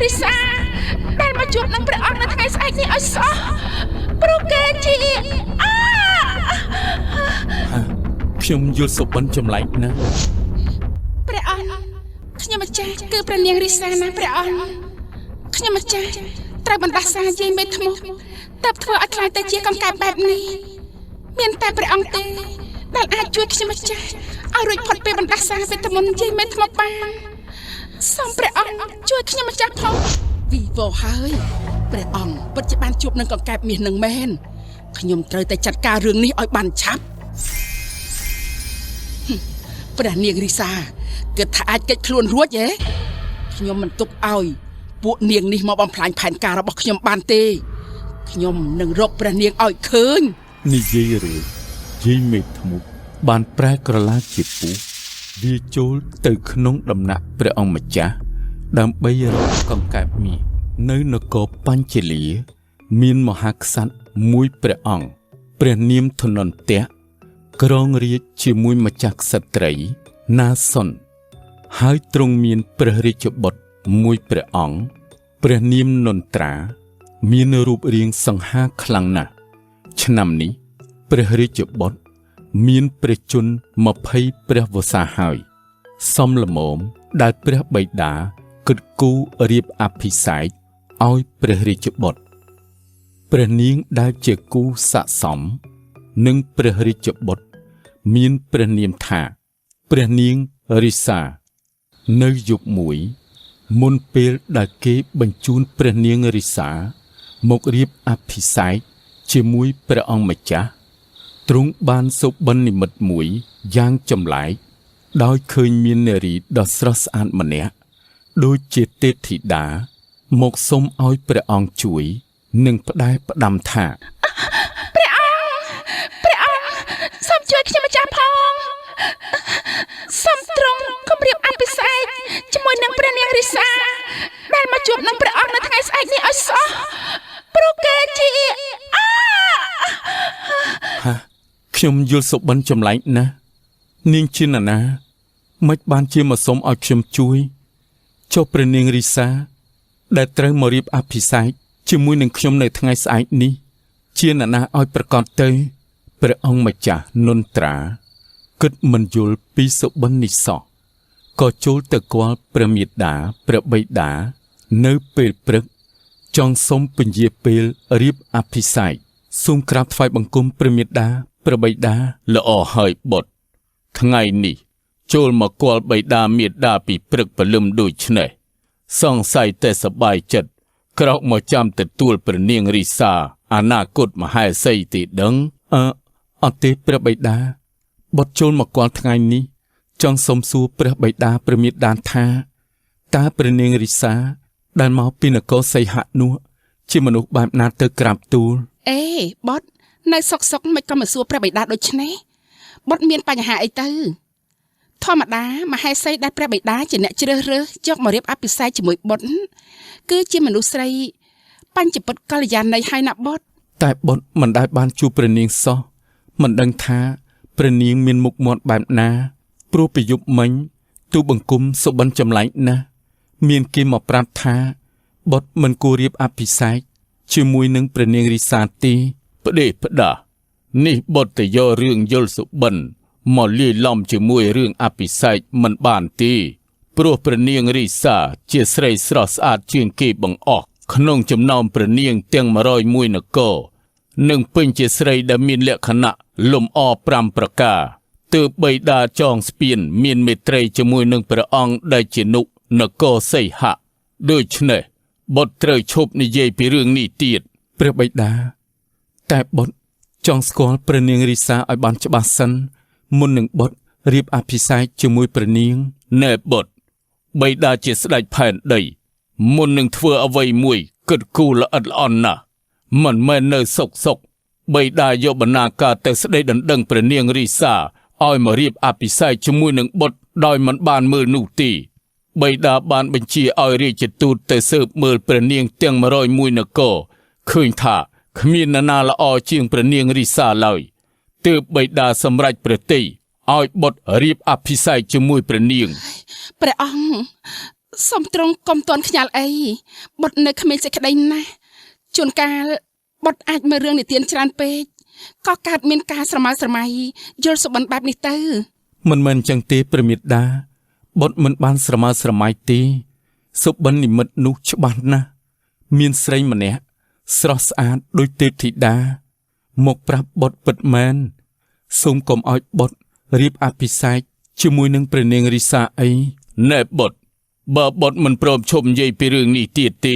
រិសាដែលមកជួបនឹងព្រះអង្គនៅថ្ងៃស្អែកនេះឲ្យសោះព្រោះគេជាខ្ញុំយល់សុបិនចម្លែកណាស់ព្រះអង្គខ្ញុំម្ចាស់គឺព្រះនាងរិសាណាព្រះអង្គខ្ញុំម្ចាស់ត្រូវបណ្ដាសាយាយមេធ្មស់តើធ្វើឲ្យខ្លាចទៅជាកំកែបបែបនេះមានតែព្រះអង្គទេដែលអាចជួយខ្ញុំម្ចាស់ឲ្យរួចផុតពីបណ្ដាសាវេទមន្តយាយមេធ្មស់បានសូមព្រះអង្គជួយខ្ញុំម្ចាស់ផងវីវោហើយព្រះអង្គពិតជាបានជួបនឹងកង្កែបមាសនឹងមែនខ្ញុំត្រូវតែចាត់ការរឿងនេះឲ្យបានឆាប់ព្រះនាងរិសាគិតថាអាចកិច្ចខ្លួនរួចហ៎ខ្ញុំមិនទុកឲ្យពួកនាងនេះមកបំផ្លាញផែនការរបស់ខ្ញុំបានទេខ្ញុំនឹងរកព្រះនាងឲ្យឃើញនិយាយរឿងយាយមេធ្មប់បានប្រែក្រឡាជាពស់វាចូលទៅក្នុងដំណាក់ព្រះអង្គម្ចាស់ដើម្បីរកកង្កែបមាសនៅនគរបញ្ជលាមានមហាក្សត្រមួយព្រះអង្គព្រះនាមធនន្តៈក្រងរាជជាមួយម្ចាស់ក្សត្រីណាសុនហើយទ្រង់មានព្រះរាជបុត្រមួយព្រះអង្គព្រះនាមនន្ត្រាមានរូបរាងសង្ហាខ្លាំងណាស់ឆ្នាំនេះព្រះរាជបុត្រមានព្រះជន្ម20ព្រះវស្សាហើយសំលមមដែលព្រះបិតាគិតគូររៀបអភិសេកឲ្យព្រះរាជបុត្រព្រះនាងដែលជាគូស័ក្តិសមនឹងព្រះរាជបុត្រមានព្រះនាមថាព្រះនាងរិសានៅយប់មួយមុនពេលដែលគេបញ្ជូនព្រះនាងរិសាមករៀបអភិសេកជាមួយព្រះអង្គម្ចាស់ទ្រង់បានសុបិននិមិត្តមួយយ៉ាងចម្លែកដោយឃើញមាននារីដ៏ស្រស់ស្អាតម្នាក់ដូចជាទេពធីតាមកសុំឲ្យព្រះអង្គជួយនិងផ្ដែផ្ដាំថាព្រះអង្គសូមជួយខ្ញុំម្ចាស់ផងសូមទ្រង់គម្រាបអភិសេកជាមួយនឹងព្រះនាងរិសាដែលមកជួបនឹងព្រះអង្គនៅថ្ងៃស្អែកនេះឲ្យសោះព្រោះគេជាខ្ញុំយល់សុបិនចម្លែកណាស់នាងជានរណាមិនបានជាមកសុំឲ្យខ្ញុំជួយចុះព្រះនាងរិសាដែលត្រូវមករៀបអភិសេកជាមួយនឹងខ្ញុំនៅថ្ងៃស្អែកនេះជានរណាឲ្យប្រកាសទៅព្រះអង្គម្ចាស់នន្ត្រាគិតមិនយល់ពីសុបិននេះសោះក៏ចូលទៅគាល់ព្រះមេតាព្រះបិតានៅពេលព្រឹកចង់សុំពន្យាពេលរៀបអភិសេកសូមក្រាបថ្វាយបង្គំព្រះមេតាព្រះបិតាល្អហើយបុត្រថ្ងៃនេះចូលមកគាល់បិតាមេតាពីព្រឹកព្រលឹមដូចនេះសង្ស័យតែសប្បាយចិត្តក្រោកមកចាំទទួលព្រះនាងរិសាអនាគតមហេសីទីដឹងអត់ទេព្រះបិតាបុត្រចូលមកគាល់ថ្ងៃនេះចង់សុំសួរព្រះបិតាព្រះមេតាថាតើព្រះនាងរិសាដែលមកពីនគរសីហនោះជាមនុស្សបែបណាទៅក្រាបទូលអេបុត្រនៅសុកមិនក៏មកសួរព្រះបិតាដូចនេះបុត្រមានបញ្ហាអីទៅធម្មតាមហេសីដែលព្រះបិតាជាអ្នកជ្រើសរើសយកមករៀបអភិសេកជាមួយបុត្រគឺជាមនុស្សស្រីបញ្ចពុតកល្យាណីហើយណាបុត្រតែបុត្រមិនដែលបានជួបព្រះនាងសោះមិនដឹងថាព្រះនាងមានមុខមាត់បែបណាព្រោះពីយប់មិញទូបង្គំសុបិនចម្លែកណាស់មានគេមកប្រាប់ថាបុត្រមិនគួររៀបអភិសេកជាមួយនឹងព្រះនាងរិសាទេផ្ដេផ្ដានេះបុត្រទៅយករឿងយល់សុបិនមកលាយឡំជាមួយរឿងអភិសេកមិនបានទេព្រោះព្រះនាងរិសាជាស្រីស្រស់ស្អាតជាងគេបង្អស់ក្នុងចំណោមព្រះនាងទាំង101នគរនិងពេញជាស្រីដែលមានលក្ខណៈលំអ5ប្រការទើបបិតាចងស្ពានមានមេត្រីជាមួយនឹងព្រះអង្គដែលជានុនគរសីហៈដូច្នេះបុត្រត្រូវឈប់និយាយពីរឿងនេះទៀតព្រះបិតាតែបុត្រចង់ស្គាល់ព្រះនាងរិសាឲ្យបានច្បាស់សិនមុននឹងបុត្ររៀបអភិសេកជាមួយព្រះនាងណែបុត្របិតាជាស្ដេចផែនដីមុននឹងធ្វើអ្វីមួយគិតគូរល្អិតល្អន់ណាស់មិនមែននៅសុកបិតាយកបណ្ណាការទៅស្ដីដណ្ដឹងព្រះនាងរិសាឲ្យមករៀបអភិសេកជាមួយនឹងបុត្រដោយមិនបានមើលនោះទេបិតាបានបញ្ជាឲ្យរាជទូតទៅស៊ើបមើលព្រះនាងទាំង101នគរឃើញថាគ្មាននរណាល្អជាងព្រះនាងរិសាឡើយទើបបិតាសម្រេចប្រតិយឲ្យបុត្ររៀបអភិសេកជាមួយព្រះនាងព្រះអង្គ សុំទ្រង់កុំតន់ខ្ញាល់អីបុត្រនៅគ្មានសេចក្តីណាស់ជួនកាលបុត្រអាចមើលរឿងនិទានច្រើនពេកក៏កើតមានការស្រមើស្រមៃយល់សុបិនបែបនេះទៅ មិនមែនចឹងទេព្រះមេដាបុត្រមិនបានស្រមើស្រមៃទេសុបិននិមិត្តនោះច្បាស់ណាស់មានស្រីម្នាក់ស្រស់ស្អាតដូចទេពធីតាមកប្រាប់បុត្រពិតមែនសូមកុំឲ្យបុត្ររៀបអភិសេកជាមួយនឹងព្រះនាងរិសាអីណែបុត្របើបុត្រមិនព្រមឈប់និយាយពីរឿងនេះទៀតទេ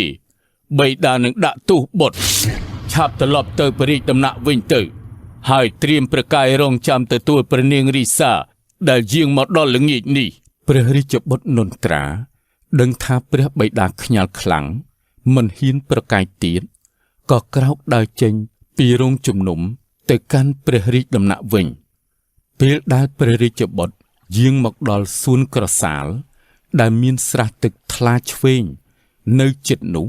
បិតានឹងដាក់ទោសបុត្រឆាប់ត្រឡប់ទៅព្រះរាជដំណាក់វិញទៅហើយត្រៀមប្រកាយរងចាំទទួលព្រះនាងរិសាដែលយាងមកដល់ល្ងាចនេះព្រះរាជបុត្រនន្ត្រាដឹងថាព្រះបិតាខ្ញាល់ខ្លាំងមិនហ៊ានប្រកាយទៀតក៏ក្រោកដើរចេញពីរោងជំនុំទៅកាន់ព្រះរាជដំណាក់វិញពេលដែលព្រះរាជបុត្រយាងមកដល់សួនក្រសាលដែលមានស្រះទឹកថ្លាឆ្វេងនៅជិតនោះ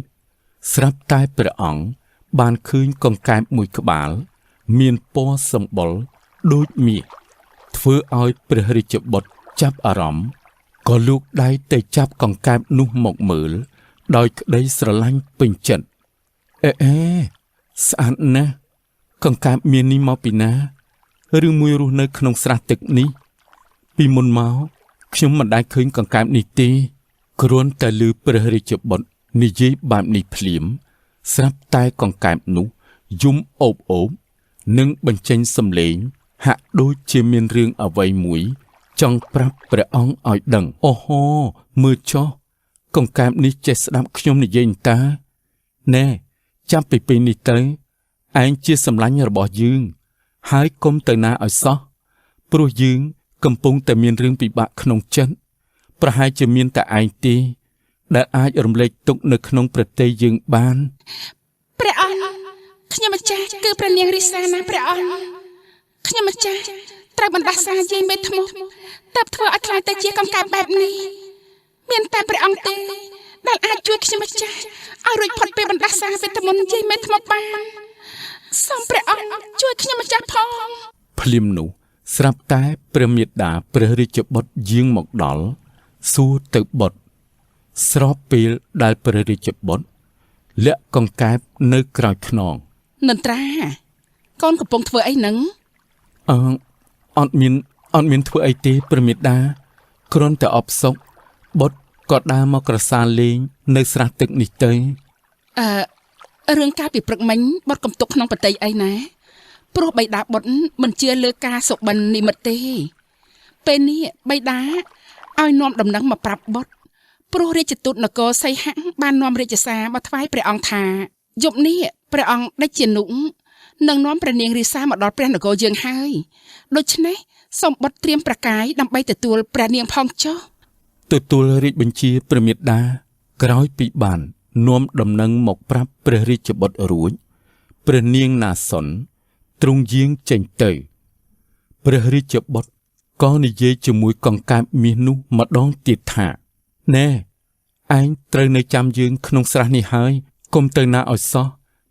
ស្រាប់តែព្រះអង្គបានឃើញកង្កែបមួយក្បាលមានពណ៌សម្បុរដូចមាសធ្វើឲ្យព្រះរាជបុត្រចាប់អារម្មណ៍ក៏លូកដៃទៅចាប់កង្កែបនោះមកមើលដោយក្តីស្រឡាញ់ពេញចិត្តអេស្អាតណាស់កង្កែបមាននេះមកពីណាឬមួយរស់នៅក្នុងស្រះទឹកនេះពីមុនមកខ្ញុំមិនដែលឃើញកង្កែបនេះទេគ្រាន់តែឮព្រះរាជបុត្រនិយាយបែបនេះភ្លាមស្រាប់តែកង្កែបនោះយំអូបនិងបញ្ចេញសំឡេងហាក់ដូចជាមានរឿងអ្វីមួយចង់ប្រាប់ព្រះអង្គឲ្យដឹងអូហូមើលចុះកង្កែបនេះចេះស្ដាប់ខ្ញុំនិយាយតាណែចាប់ពីពេលនេះទៅឯងជាសម្លាញ់របស់យើងហើយកុំទៅណាឲ្យសោះព្រោះយើងកំពុងតែមានរឿងពិបាកក្នុងចិត្តប្រហែលជាមានតែឯងទេដែលអាចរំលែកទុក្ខនៅក្នុងប្រទេសយើងបានព្រះអង្គខ្ញុំម្ចាស់គឺព្រះនាងរិសាណាព្រះអង្គខ្ញុំម្ចាស់ត្រូវបណ្ដាសាយាយមេធ្មស់តើបធ្វើឲ្យខ្លាចទៅជាកង្កែបបែបនេះមានតែព្រះអង្គទេដែលអាចជួយខ្ញុំម្ចាស់ឲ្យរួចផុតពីបណ្ដាសាវេទមន្តយាយមេធ្មស់បានសូមព្រះអង្គជួយខ្ញុំម្ចាស់ផងភ្លាមនោះស្រាប់តែព្រះមេដាព្រះរាជបុត្រយាងមកដល់សួរទៅបុត្រស្របពេលដែលព្រះរាជបុត្រលាក់កង្កែបនៅក្រោយខ្នងនន្ត្រាកូនកំពុងធ្វើអីហ្នឹងអត់មានធ្វើអីទេព្រះមេដាគ្រាន់តែអបសុកបុត្រក៏ដើរមកក្រសាលលេងនៅស្រះទឹកនេះទៅរឿងការពីព្រឹកមិញបុត្រកំទុកក្នុងបតីអីណាព្រោះបិតាបុត្រមិនជឿលើការសុបិននិមិត្តទេពេលនេះបិតាឲ្យនាំដំណឹងមកប្រាប់បុត្រព្រោះរាជទូតនគរសីហៈបាននាំរាជសារមកថ្វាយព្រះអង្គថាយប់នេះព្រះអង្គដេចជានុនឹងនាំព្រះនាងរិសាមកដល់ព្រះនគរយើងហើយដូច្នេះសូមបុត្រត្រៀមប្រកាយដើម្បីទទួលព្រះនាងផងចុះទទួលរាជបញ្ជាព្រះមេដាក្រោយពីបាននាំដំណឹងមកប្រាប់ព្រះរាជបុត្ររួចព្រះនាងណាសុនទ្រង់យាងចេញទៅព្រះរាជបុត្រក៏និយាយជាមួយកង្កែបមាសនោះម្ដងទៀតថាណែឯងត្រូវនៅចាំយើងក្នុងស្រះនេះហើយកុំទៅណាឲ្យសោះ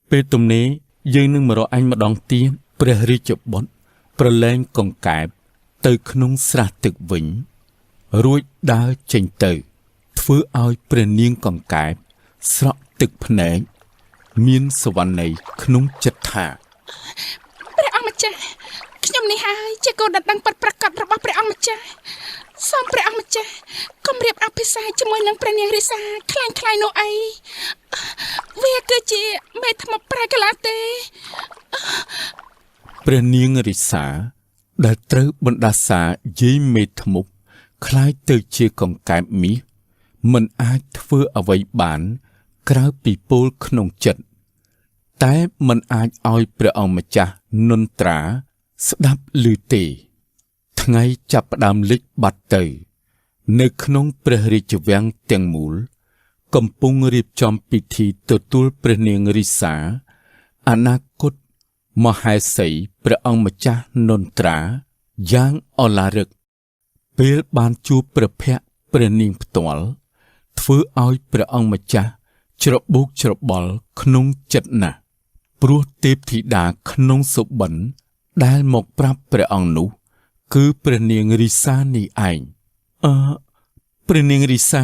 ពេលទំនេរយើងនឹងមករកអញម្ដងទៀតព្រះរាជបុត្រប្រឡែងកង្កែបទៅក្នុងស្រះទឹកវិញរួចដើរចេញទៅធ្វើឲ្យព្រះនាងកង្កែបស្រក់ទឹកភ្នែកមានសវណ្ណីក្នុងចិត្តថាព្រះអង្គម្ចាស់ខ្ញុំនេះហើយជាកូនដណ្ដឹងពិតប្រាកដរបស់ព្រះអង្គម្ចាស់សូមព្រះអង្គម្ចាស់កុំរៀបអភិសេកជាមួយនឹងព្រះនាងរិសាខ្លាំងៗនោះអីវាគឺជាមេធ្មប់ប្រែកលាទេព្រះនាងរិសាដែលត្រូវបណ្ដាសាយាយមេធ្មប់คล้ายទៅជាកង្កែបមាសមិនអាចធ្វើអ្វីបានក្រៅពីពោលក្នុងចិត្តតែមិនអាចឲ្យព្រះអង្គម្ចាស់នន្ត្រាស្ដាប់ឮទេថ្ងៃចាប់ផ្ដើមលិចបាត់ទៅនៅក្នុងព្រះរាជវាំងទាំងមូលកំពុងរៀបចំពិធីទទួលព្រះនាងរិសាអនាគតមហេសីព្រះអង្គម្ចាស់នន្ត្រាយ៉ាងអឡារឹកពេលបានជួបព្រះភ័ក្ត្រព្រះនាងផ្ទាល់ធ្វើឲ្យព្រះអង្គម្ចាស់ច្របូកច្របល់ក្នុងចិត្តណាស់ព្រោះទេពធីតាក្នុងសុបិនដែលមកប្រាប់ព្រះអង្គនោះគឺព្រះនាងរិសានេះឯងព្រះនាងរិសា